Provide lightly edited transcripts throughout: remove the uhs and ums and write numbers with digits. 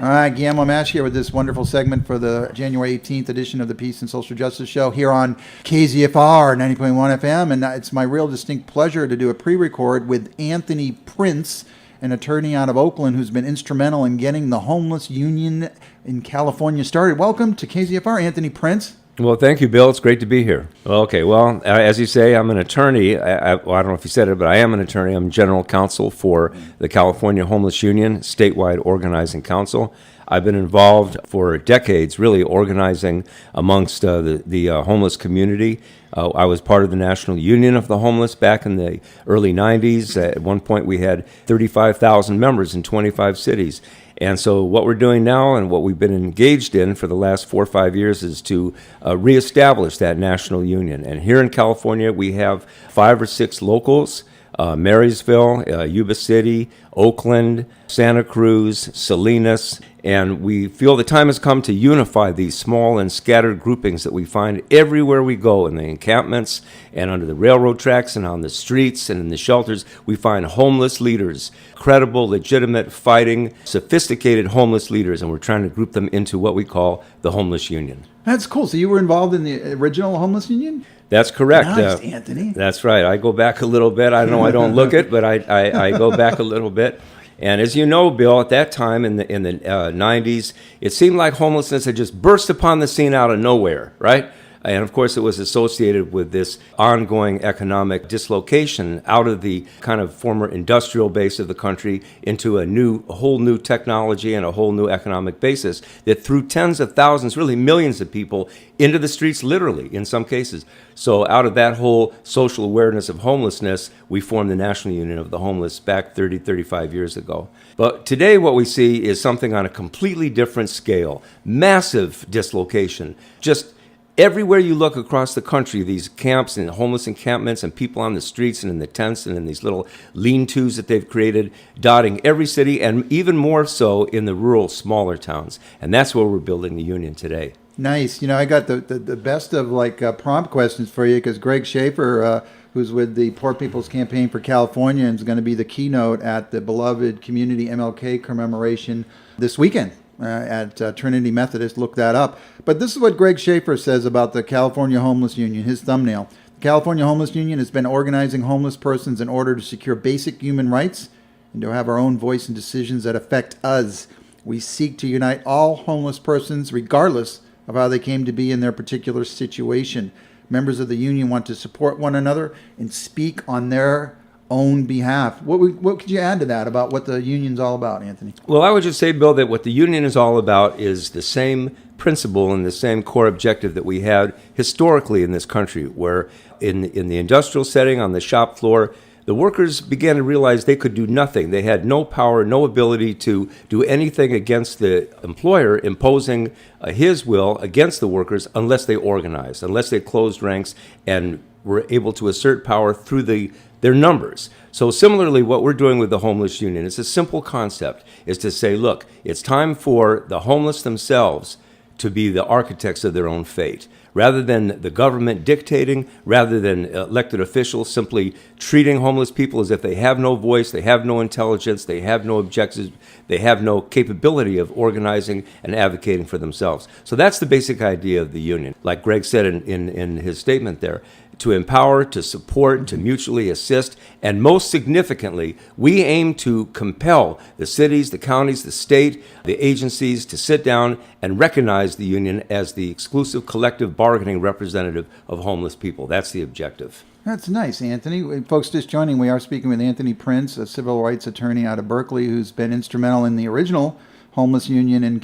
All right, Guillermo Mash here with this wonderful segment for the January 18th edition of the Peace and Social Justice Show here on KZFR 90.1 FM. And it's my real distinct pleasure to do a pre-record with Anthony Prince, an attorney out of Oakland who's been instrumental in getting the homeless union in California started. Welcome to KZFR, Anthony Prince. Well, thank you, Bill. It's great to be here. Okay, well, as you say, I'm an attorney. I don't know if you said it, but I am an attorney. I'm General Counsel for the California Homeless Union, Statewide Organizing Counsel. I've been involved for decades, really organizing amongst the homeless community. I was part of the National Union of the Homeless back in the early 90s. At one point, we had 35,000 members in 25 cities. And so what we're doing now and what we've been engaged in for the last 4 or 5 years is to reestablish that national union. And here in California, we have 5 or 6 locals, Marysville, Yuba City, Oakland, Santa Cruz, Salinas, and we feel the time has come to unify these small and scattered groupings that we find everywhere we go, in the encampments and under the railroad tracks and on the streets and in the shelters. We find homeless leaders, credible, legitimate, fighting, sophisticated homeless leaders, and we're trying to group them into what we call the Homeless Union. That's cool. So you were involved in the original Homeless Union? That's correct. Nice, Anthony. That's right. I go back a little bit. I know I don't look it, but I go back a little bit. And as you know, Bill, at that time in the 90s, it seemed like homelessness had just burst upon the scene out of nowhere, right? And of course, it was associated with this ongoing economic dislocation out of the kind of former industrial base of the country into a whole new technology and a whole new economic basis that threw tens of thousands, really millions of people into the streets, literally, in some cases. So out of that whole social awareness of homelessness, we formed the National Union of the Homeless back 30, 35 years ago. But today what we see is something on a completely different scale. Massive dislocation. Just everywhere you look across the country, these camps and homeless encampments and people on the streets and in the tents and in these little lean-tos that they've created, dotting every city and even more so in the rural, smaller towns. And that's where we're building the union today. Nice. You know, I got the best of prompt questions for you because Greg Schaefer, who's with the Poor People's Campaign for California, is going to be the keynote at the beloved Community MLK commemoration this weekend. At Trinity Methodist, look that up. But this is what Greg Schaefer says about the California Homeless Union, his thumbnail. The California Homeless Union has been organizing homeless persons in order to secure basic human rights and to have our own voice in decisions that affect us. We seek to unite all homeless persons regardless of how they came to be in their particular situation. Members of the union want to support one another and speak on their own behalf. What could you add to that about what the union's all about, Anthony? Well, I would just say, Bill, that what the union is all about is the same principle and the same core objective that we had historically in this country, where in the industrial setting, on the shop floor, the workers began to realize they could do nothing. They had no power, no ability to do anything against the employer imposing his will against the workers unless they organized, unless they closed ranks and were able to assert power through their numbers. So similarly, what we're doing with the Homeless Union, it's a simple concept, is to say, look, it's time for the homeless themselves to be the architects of their own fate. Rather than the government dictating, rather than elected officials simply treating homeless people as if they have no voice, they have no intelligence, they have no objectives, they have no capability of organizing and advocating for themselves. So that's the basic idea of the union. Like Greg said in his statement there, to empower, to support, to mutually assist, and most significantly, we aim to compel the cities, the counties, the state, the agencies to sit down and recognize the union as the exclusive collective bargaining representative of homeless people. That's the objective. That's nice, Anthony. Folks just joining, we are speaking with Anthony Prince, a civil rights attorney out of Berkeley who's been instrumental in the original homeless union in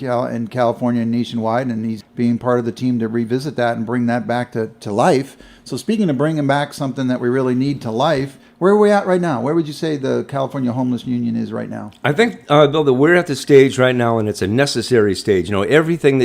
California and nationwide, and he's being part of the team to revisit that and bring that back to life. So speaking of bringing back something that we really need to life, where are we at right now? Where would you say the California Homeless Union is right now? I think, Bill, that we're at the stage right now, and it's a necessary stage. You know, everything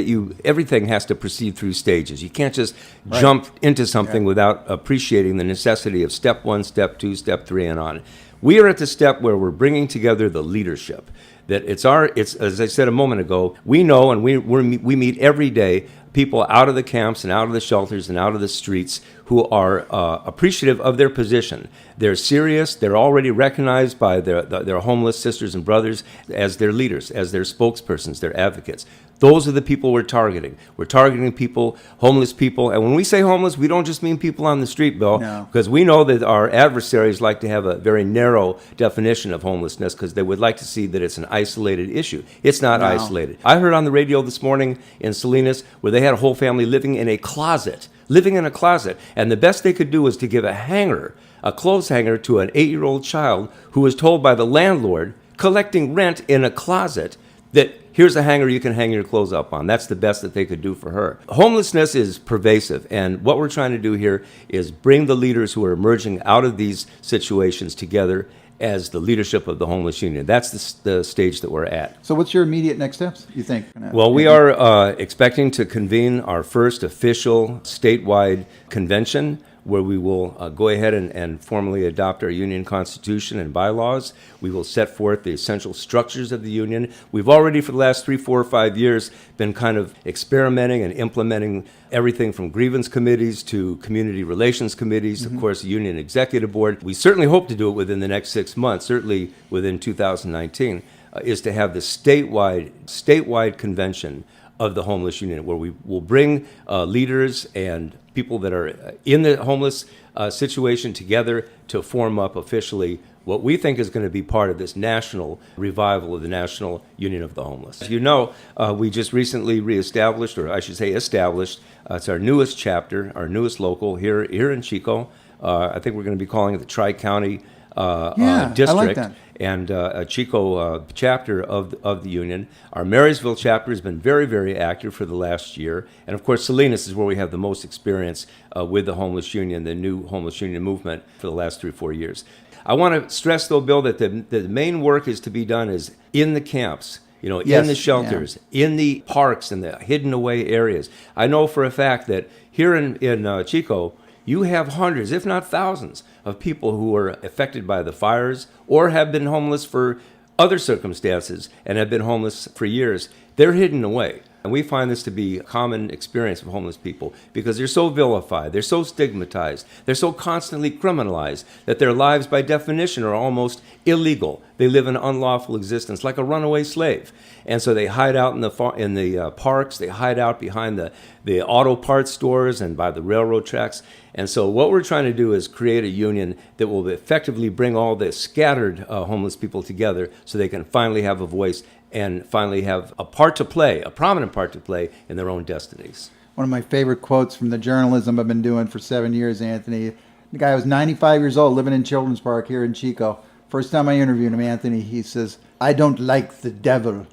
has to proceed through stages. You can't just jump into something without appreciating the necessity of step 1, step 2, step 3, and on. We are at the step where we're bringing together the leadership. That it's as I said a moment ago, we know and we meet every day people out of the camps and out of the shelters and out of the streets who are appreciative of their position. They're serious. They're already recognized by their homeless sisters and brothers as their leaders, as their spokespersons, their advocates. Those are the people we're targeting. We're targeting people, homeless people. And when we say homeless, we don't just mean people on the street, Bill, because we know that our adversaries like to have a very narrow definition of homelessness because they would like to see that it's an isolated issue. It's not isolated. I heard on the radio this morning in Salinas where they had a whole family living in a closet. And the best they could do was to give a clothes hanger to an 8-year-old child who was told by the landlord collecting rent in a closet that here's a hanger you can hang your clothes up on. That's the best that they could do for her. Homelessness is pervasive, and what we're trying to do here is bring the leaders who are emerging out of these situations together as the leadership of the Homeless Union. That's the stage that we're at. So what's your immediate next steps, you think? Well, we are expecting to convene our first official statewide convention where we will go ahead and formally adopt our union constitution and bylaws. We will set forth the essential structures of the union. We've already, for the last 3, 4, or 5 years, been kind of experimenting and implementing everything from grievance committees to community relations committees, of course, the union executive board. We certainly hope to do it within the next 6 months, certainly within 2019, is to have the statewide convention of the Homeless Union, where we will bring leaders and people that are in the homeless situation together to form up officially what we think is going to be part of this national revival of the National Union of the Homeless. As you know, we just recently reestablished, or I should say established, it's our newest chapter, our newest local here in Chico. I think we're going to be calling it the Tri-County District. I like that. And a Chico chapter of the union. Our Marysville chapter has been very, very active for the last year. And of course, Salinas is where we have the most experience with the Homeless Union, the new Homeless Union movement for the last 3 or 4 years. I want to stress, though, Bill, that the main work is to be done is in the camps, in the shelters, in the parks, and the hidden away areas. I know for a fact that here in Chico, you have hundreds, if not thousands, of people who are affected by the fires or have been homeless for other circumstances and have been homeless for years. They're hidden away. And we find this to be a common experience of homeless people because they're so vilified, they're so stigmatized, they're so constantly criminalized that their lives by definition are almost illegal. They live an unlawful existence like a runaway slave. And so they hide out in the parks, they hide out behind the auto parts stores and by the railroad tracks. And so what we're trying to do is create a union that will effectively bring all the scattered homeless people together so they can finally have a voice and finally have a prominent part to play in their own destinies. One of my favorite quotes from the journalism I've been doing for 7 years, Anthony. The guy was 95 years old, living in Children's Park here in Chico. First time I interviewed him, Anthony, he says, "I don't like the devil.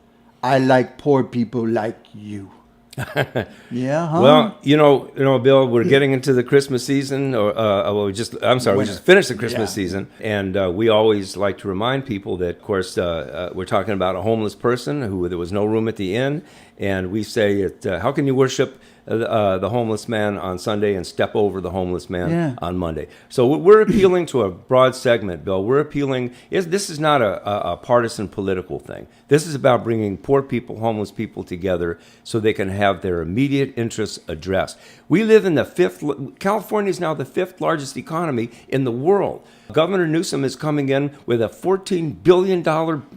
I like poor people like you." Yeah, huh? Well, Bill, we're getting into the Christmas season, we just finished the Christmas season, and we always like to remind people that, of course, we're talking about a homeless person who there was no room at the inn, and we say, how can you worship the homeless man on Sunday and step over the homeless man on Monday? So we're appealing to a broad segment, Bill. We're appealing. This is not a partisan political thing. This is about bringing poor people, homeless people together so they can have their immediate interests addressed. We live in California is now the 5th largest economy in the world. Governor Newsom is coming in with a $14 billion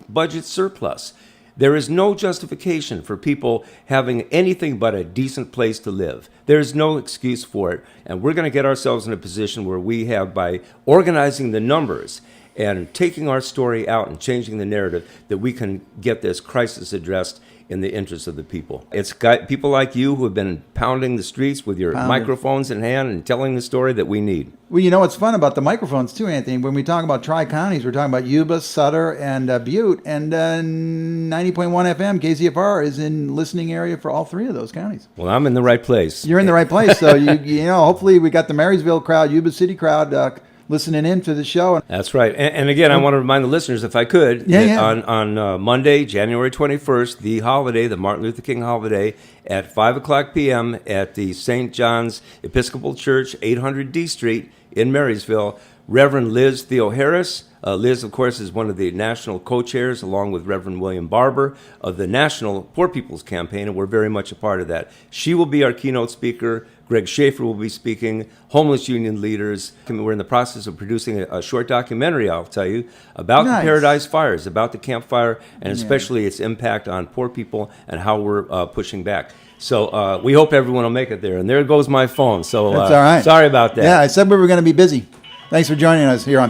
budget surplus. There is no justification for people having anything but a decent place to live. There is no excuse for it. And we're going to get ourselves in a position where we have, by organizing the numbers and taking our story out and changing the narrative, that we can get this crisis addressed in the interest of the people. It's got people like you who have been pounding the streets with your microphones in hand and telling the story that we need. Well, what's fun about the microphones too, Anthony, when we talk about tri-counties, we're talking about Yuba, Sutter, and Butte, and 90.1 FM, KZFR, is in listening area for all 3 of those counties. Well, I'm in the right place. You're in the right place. So, hopefully we got the Marysville crowd, Yuba City crowd, listening in to the show. That's right. And again, I want to remind the listeners, if I could, on Monday, January 21st, the Martin Luther King holiday, at 5 o'clock p.m. at the St. John's Episcopal Church, 800 D Street in Marysville, Reverend Liz Theo Harris. Liz, of course, is one of the national co-chairs, along with Reverend William Barber, of the National Poor People's Campaign, and we're very much a part of that. She will be our keynote speaker. Greg Schaefer will be speaking. Homeless union leaders. We're in the process of producing a short documentary, I'll tell you, about the Paradise Fires, about the Camp Fire, and especially its impact on poor people and how we're pushing back. So we hope everyone will make it there. And there goes my phone. So that's all right. Sorry about that. Yeah, I said we were going to be busy. Thanks for joining us here on